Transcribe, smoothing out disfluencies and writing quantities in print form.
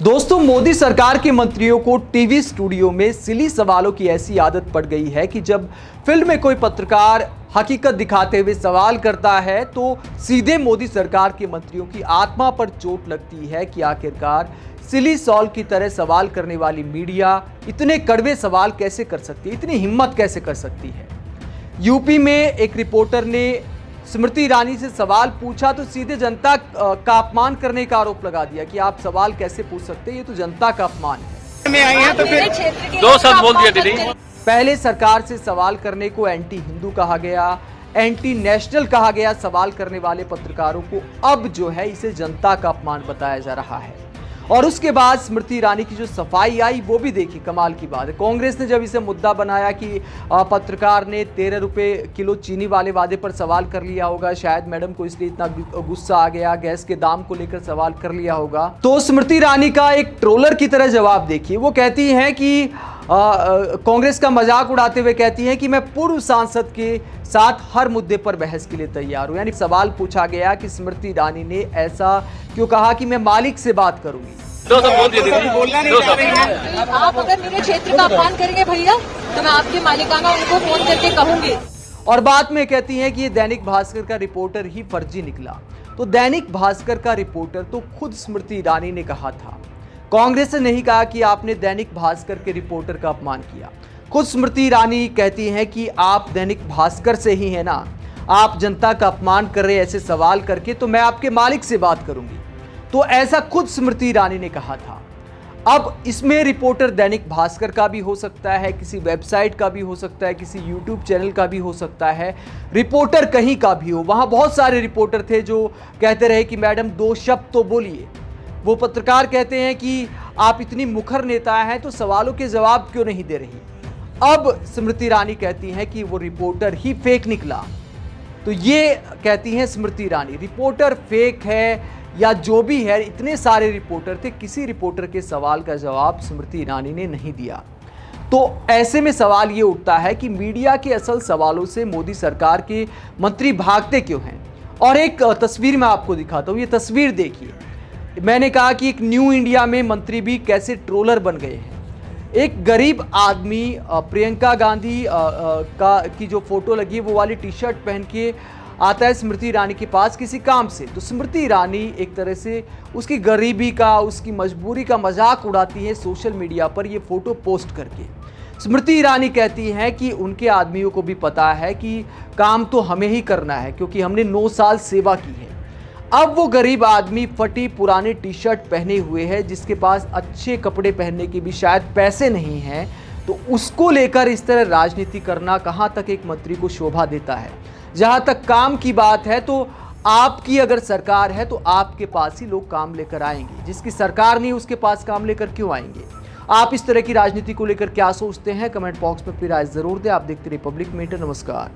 दोस्तों, मोदी सरकार के मंत्रियों को टीवी स्टूडियो में सिली सवालों की ऐसी आदत पड़ गई है कि जब फिल्म में कोई पत्रकार हकीकत दिखाते हुए सवाल करता है तो सीधे मोदी सरकार के मंत्रियों की आत्मा पर चोट लगती है कि आखिरकार सिली सॉल्व की तरह सवाल करने वाली मीडिया इतने कड़वे सवाल कैसे कर सकती है, इतनी हिम्मत कैसे कर सकती है। यूपी में एक रिपोर्टर ने स्मृति ईरानी से सवाल पूछा तो सीधे जनता का अपमान करने का आरोप लगा दिया कि आप सवाल कैसे पूछ सकते हैं, ये तो जनता का अपमान है। में आई हैं तो फिर दो शब्द बोल दिए दीदी। पहले सरकार से सवाल करने को एंटी हिंदू कहा गया, एंटी नेशनल कहा गया सवाल करने वाले पत्रकारों को, अब जो है इसे जनता का अपमान बताया जा रहा है। और उसके बाद स्मृति ईरानी की जो सफाई आई वो भी देखिए, कमाल की बात है। कांग्रेस ने जब इसे मुद्दा बनाया कि पत्रकार ने 13 रुपये किलो चीनी वाले वादे पर सवाल कर लिया होगा, शायद मैडम को इसलिए इतना गुस्सा आ गया, गैस के दाम को लेकर सवाल कर लिया होगा, तो स्मृति ईरानी का एक ट्रोलर की तरह जवाब देखिए। वो कहती हैं कि कांग्रेस का मजाक उड़ाते हुए कहती हैं कि मैं पूर्व सांसद के साथ हर मुद्दे पर बहस के लिए तैयार हूं। यानी सवाल पूछा गया कि स्मृति ईरानी ने ऐसा क्यों कहा कि मैं मालिक से बात करूंगी। दो शब्द बोल दिए दीदी। बोलना नहीं चाह रही हैं। आप अगर मेरे क्षेत्र का अपमान करेंगे भैया तो मैं आपके मालिकाना उनको फोन करके कहूंगी। और बाद में कहती हैं कि ये दैनिक भास्कर का रिपोर्टर ही फर्जी निकला। तो दैनिक भास्कर का रिपोर्टर तो खुद स्मृति ईरानी ने कहा था, कांग्रेस ने नहीं कहा कि आपने दैनिक भास्कर के रिपोर्टर का अपमान किया। खुद स्मृति ईरानी कहती हैं कि आप दैनिक भास्कर से ही हैं ना, आप जनता का अपमान कर रहे ऐसे सवाल करके, तो मैं आपके मालिक से बात करूंगी। तो ऐसा खुद स्मृति ईरानी ने कहा था। अब इसमें रिपोर्टर दैनिक भास्कर का भी हो सकता है, किसी वेबसाइट का भी हो सकता है, किसी यूट्यूब चैनल का भी हो सकता है, रिपोर्टर कहीं का भी हो। वहां बहुत सारे रिपोर्टर थे जो कहते रहे कि मैडम 2 शब्द तो बोलिए। वो पत्रकार कहते हैं कि आप इतनी मुखर नेता हैं तो सवालों के जवाब क्यों नहीं दे रही। अब स्मृति ईरानी कहती हैं कि वो रिपोर्टर ही फेक निकला। तो ये कहती हैं स्मृति ईरानी, रिपोर्टर फेक है या जो भी है, इतने सारे रिपोर्टर थे, किसी रिपोर्टर के सवाल का जवाब स्मृति ईरानी ने नहीं दिया। तो ऐसे में सवाल ये उठता है कि मीडिया के असल सवालों से मोदी सरकार के मंत्री भागते क्यों हैं। और एक तस्वीर मैं आपको दिखाता हूँ, ये तस्वीर देखिए। मैंने कहा कि एक न्यू इंडिया में मंत्री भी कैसे ट्रोलर बन गए हैं। एक गरीब आदमी प्रियंका गांधी की जो फोटो लगी है वो वाली टी शर्ट पहन के आता है स्मृति ईरानी के पास किसी काम से। तो स्मृति ईरानी एक तरह से उसकी गरीबी का, उसकी मजबूरी का मजाक उड़ाती है सोशल मीडिया पर ये फोटो पोस्ट करके। स्मृति ईरानी कहती हैं कि उनके आदमियों को भी पता है कि काम तो हमें ही करना है क्योंकि हमने 9 साल सेवा की है। अब वो गरीब आदमी फटी पुरानी टी शर्ट पहने हुए है, जिसके पास अच्छे कपड़े पहनने के भी शायद पैसे नहीं हैं, तो उसको लेकर इस तरह राजनीति करना कहाँ तक एक मंत्री को शोभा देता है। जहाँ तक काम की बात है तो आपकी अगर सरकार है तो आपके पास ही लोग काम लेकर आएंगे, जिसकी सरकार नहीं उसके पास काम लेकर क्यों आएंगे। आप इस तरह की राजनीति को लेकर क्या सोचते हैं, कमेंट बॉक्स में अपनी राय जरूर दें। आप देखते रहिए पब्लिक मीटर। नमस्कार।